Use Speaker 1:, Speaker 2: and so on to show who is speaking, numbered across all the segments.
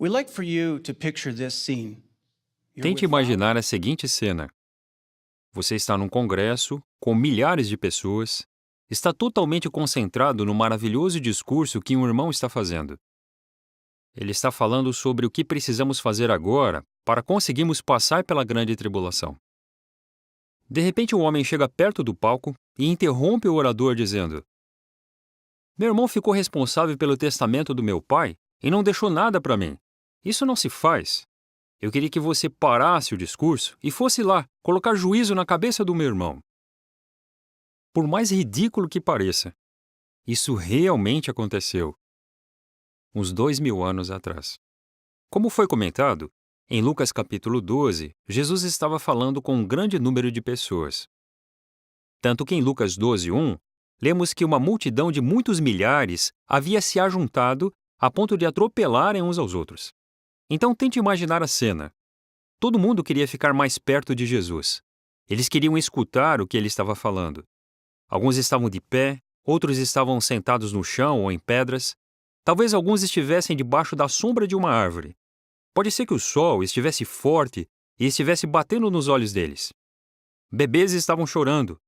Speaker 1: We'd like for you to picture this scene. You're
Speaker 2: Tente
Speaker 1: with
Speaker 2: imaginar a seguinte cena. Você está num congresso, com milhares de pessoas, está totalmente concentrado no maravilhoso discurso que um irmão está fazendo. Ele está falando sobre o que precisamos fazer agora para conseguirmos passar pela grande tribulação. De repente, um homem chega perto do palco e interrompe o orador dizendo: Meu irmão ficou responsável pelo testamento do meu pai e não deixou nada para mim. Isso não se faz. Eu queria que você parasse o discurso e fosse lá colocar juízo na cabeça do meu irmão. Por mais ridículo que pareça, isso realmente aconteceu, uns 2000 anos atrás. Como foi comentado, em Lucas capítulo 12, Jesus estava falando com um grande número de pessoas. Tanto que em Lucas 12:1, lemos que uma multidão de muitos milhares havia se ajuntado a ponto de atropelarem uns aos outros. Então tente imaginar a cena. Todo mundo queria ficar mais perto de Jesus. Eles queriam escutar o que ele estava falando. Alguns estavam de pé, outros estavam sentados no chão ou em pedras. Talvez alguns estivessem debaixo da sombra de uma árvore. Pode ser que o sol estivesse forte e estivesse batendo nos olhos deles. Bebês estavam chorando.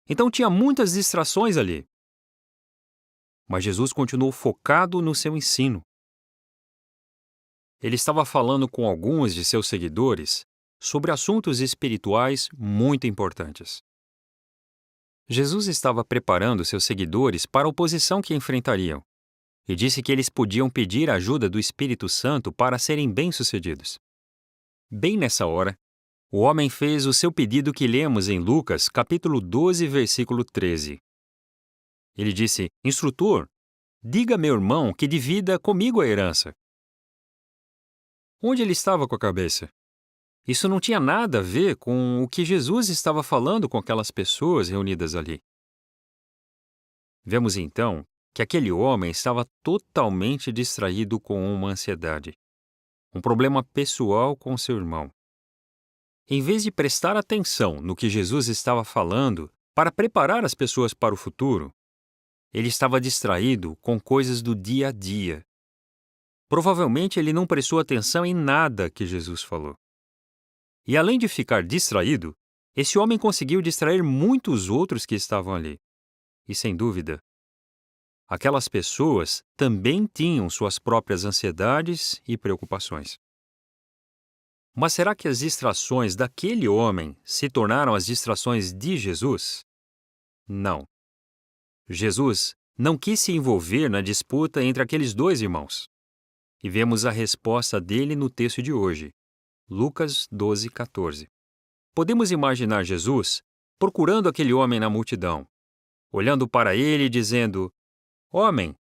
Speaker 2: Então tinha muitas distrações ali. Mas Jesus continuou focado no seu ensino. Ele estava falando com alguns de seus seguidores sobre assuntos espirituais muito importantes. Jesus estava preparando seus seguidores para a oposição que enfrentariam e disse que eles podiam pedir a ajuda do Espírito Santo para serem bem-sucedidos. Bem nessa hora, o homem fez o seu pedido que lemos em Lucas, capítulo 12, versículo 13. Ele disse: Instrutor, diga a meu irmão que divida comigo a herança. Onde ele estava com a cabeça? Isso não tinha nada a ver com o que Jesus estava falando com aquelas pessoas reunidas ali. Vemos então que aquele homem estava totalmente distraído com uma ansiedade, um problema pessoal com seu irmão. Em vez de prestar atenção no que Jesus estava falando para preparar as pessoas para o futuro, ele estava distraído com coisas do dia a dia. Provavelmente ele não prestou atenção em nada que Jesus falou. E além de ficar distraído, esse homem conseguiu distrair muitos outros que estavam ali. E sem dúvida, aquelas pessoas também tinham suas próprias ansiedades e preocupações. Mas será que as distrações daquele homem se tornaram as distrações de Jesus? Não. Jesus não quis se envolver na disputa entre aqueles dois irmãos. E vemos a resposta dele no texto de hoje, Lucas 12:14. Podemos imaginar Jesus procurando aquele homem na multidão, olhando para ele e dizendo: Homem,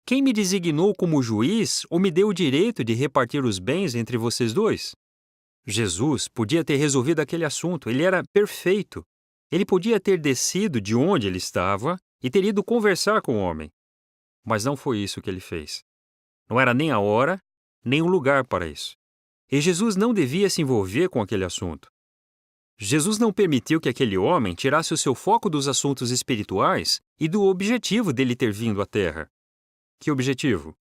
Speaker 2: quem me designou como juiz ou me deu o direito de repartir os bens entre vocês dois? Jesus podia ter resolvido aquele assunto, ele era perfeito. Ele podia ter descido de onde ele estava e ter ido conversar com o homem. Mas não foi isso que ele fez. Não era nem a hora, nem o lugar para isso. E Jesus não devia se envolver com aquele assunto. Jesus não permitiu que aquele homem tirasse o seu foco dos assuntos espirituais e do objetivo dele ter vindo à Terra. Que objetivo?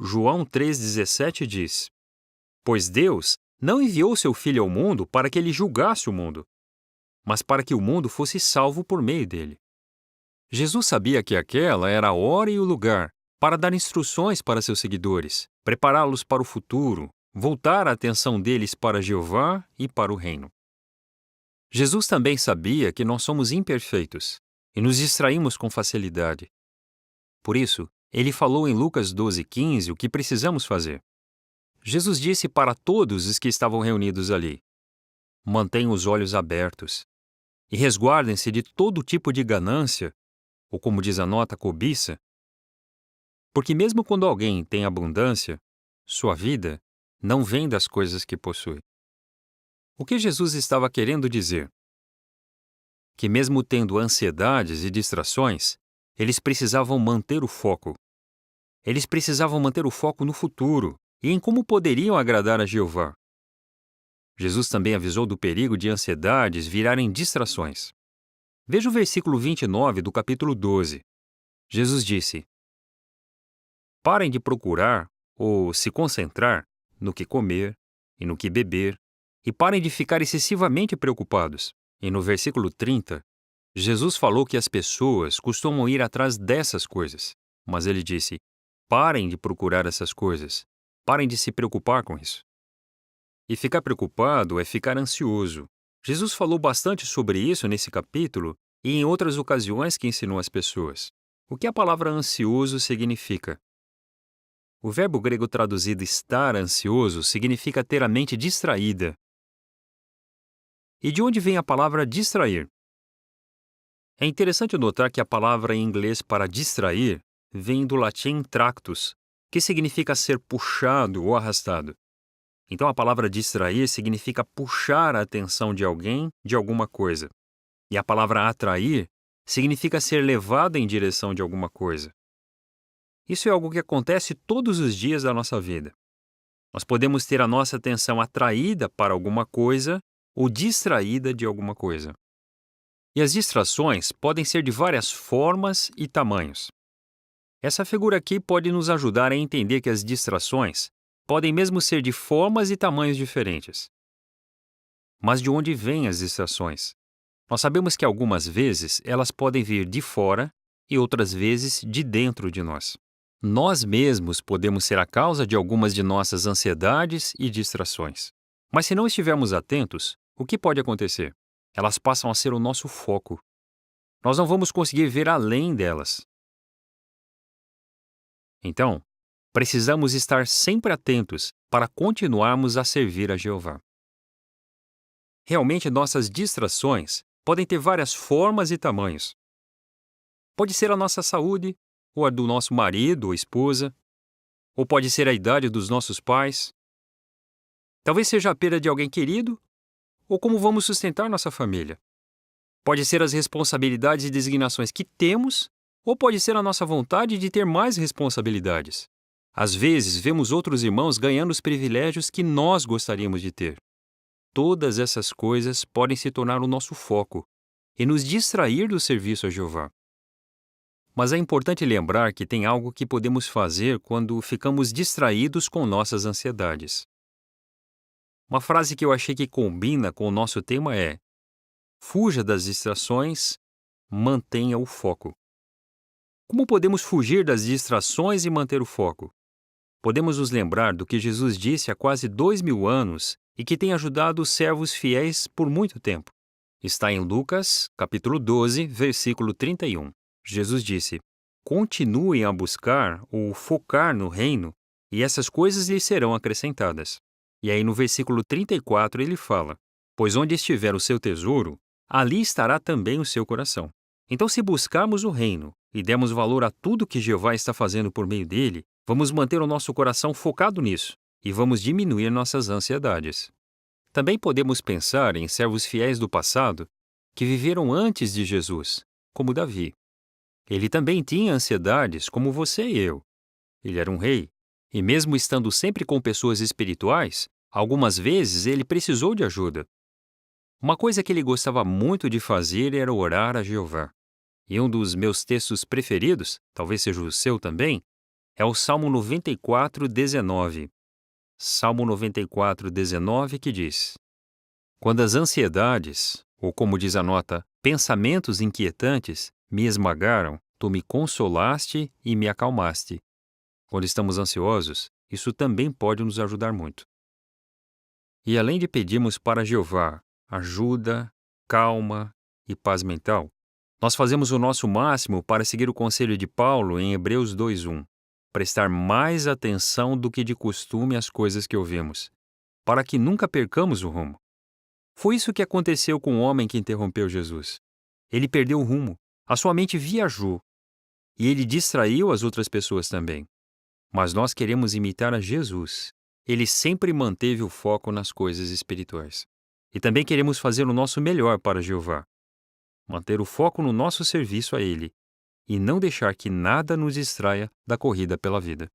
Speaker 2: João 3,17 diz: Pois Deus não enviou seu Filho ao mundo para que ele julgasse o mundo, mas para que o mundo fosse salvo por meio dele. Jesus sabia que aquela era a hora e o lugar para dar instruções para seus seguidores, prepará-los para o futuro, voltar a atenção deles para Jeová e para o reino. Jesus também sabia que nós somos imperfeitos e nos distraímos com facilidade. Por isso, ele falou em Lucas 12:15 o que precisamos fazer. Jesus disse para todos os que estavam reunidos ali: Mantenham os olhos abertos e resguardem-se de todo tipo de ganância, ou como diz a nota, cobiça, porque mesmo quando alguém tem abundância, sua vida não vem das coisas que possui. O que Jesus estava querendo dizer? Que mesmo tendo ansiedades e distrações, eles precisavam manter o foco. Eles precisavam manter o foco no futuro e em como poderiam agradar a Jeová. Jesus também avisou do perigo de ansiedades virarem distrações. Veja o versículo 29 do capítulo 12. Jesus disse: Parem de procurar ou se concentrar no que comer e no que beber, e parem de ficar excessivamente preocupados. E no versículo 30, Jesus falou que as pessoas costumam ir atrás dessas coisas, mas ele disse: parem de procurar essas coisas, parem de se preocupar com isso. E ficar preocupado é ficar ansioso. Jesus falou bastante sobre isso nesse capítulo e em outras ocasiões que ensinou às pessoas. O que a palavra ansioso significa? O verbo grego traduzido estar ansioso significa ter a mente distraída. E de onde vem a palavra distrair? É interessante notar que a palavra em inglês para distrair vem do latim tractus, que significa ser puxado ou arrastado. Então a palavra distrair significa puxar a atenção de alguém de alguma coisa. E a palavra atrair significa ser levado em direção de alguma coisa. Isso é algo que acontece todos os dias da nossa vida. Nós podemos ter a nossa atenção atraída para alguma coisa ou distraída de alguma coisa. E as distrações podem ser de várias formas e tamanhos. Essa figura aqui pode nos ajudar a entender que as distrações podem mesmo ser de formas e tamanhos diferentes. Mas de onde vêm as distrações? Nós sabemos que algumas vezes elas podem vir de fora e outras vezes de dentro de nós. Nós mesmos podemos ser a causa de algumas de nossas ansiedades e distrações. Mas se não estivermos atentos, o que pode acontecer? Elas passam a ser o nosso foco. Nós não vamos conseguir ver além delas. Então, precisamos estar sempre atentos para continuarmos a servir a Jeová. Realmente, nossas distrações podem ter várias formas e tamanhos. Pode ser a nossa saúde, ou a do nosso marido ou esposa, ou pode ser a idade dos nossos pais. Talvez seja a perda de alguém querido, ou como vamos sustentar nossa família. Pode ser as responsabilidades e designações que temos, ou pode ser a nossa vontade de ter mais responsabilidades. Às vezes, vemos outros irmãos ganhando os privilégios que nós gostaríamos de ter. Todas essas coisas podem se tornar o nosso foco e nos distrair do serviço a Jeová. Mas é importante lembrar que tem algo que podemos fazer quando ficamos distraídos com nossas ansiedades. Uma frase que eu achei que combina com o nosso tema é: fuja das distrações, mantenha o foco. Como podemos fugir das distrações e manter o foco? Podemos nos lembrar do que Jesus disse há quase 2000 anos e que tem ajudado os servos fiéis por muito tempo. Está em Lucas, capítulo 12, versículo 31. Jesus disse: continuem a buscar ou focar no reino, e essas coisas lhes serão acrescentadas. E aí no versículo 34 ele fala: pois onde estiver o seu tesouro, ali estará também o seu coração. Então, se buscarmos o reino e dermos valor a tudo que Jeová está fazendo por meio dele, vamos manter o nosso coração focado nisso e vamos diminuir nossas ansiedades. Também podemos pensar em servos fiéis do passado que viveram antes de Jesus, como Davi. Ele também tinha ansiedades como você e eu. Ele era um rei, e mesmo estando sempre com pessoas espirituais, algumas vezes ele precisou de ajuda. Uma coisa que ele gostava muito de fazer era orar a Jeová. E um dos meus textos preferidos, talvez seja o seu também, é o Salmo 94, 19. Salmo 94, 19, que diz: quando as ansiedades, ou como diz a nota, pensamentos inquietantes, me esmagaram, tu me consolaste e me acalmaste. Quando estamos ansiosos, isso também pode nos ajudar muito. E além de pedirmos para Jeová ajuda, calma e paz mental, nós fazemos o nosso máximo para seguir o conselho de Paulo em Hebreus 2:1, prestar mais atenção do que de costume às coisas que ouvimos, para que nunca percamos o rumo. Foi isso que aconteceu com o homem que interrompeu Jesus. Ele perdeu o rumo, a sua mente viajou, e ele distraiu as outras pessoas também. Mas nós queremos imitar a Jesus. Ele sempre manteve o foco nas coisas espirituais. E também queremos fazer o nosso melhor para Jeová. Manter o foco no nosso serviço a Ele e não deixar que nada nos distraia da corrida pela vida.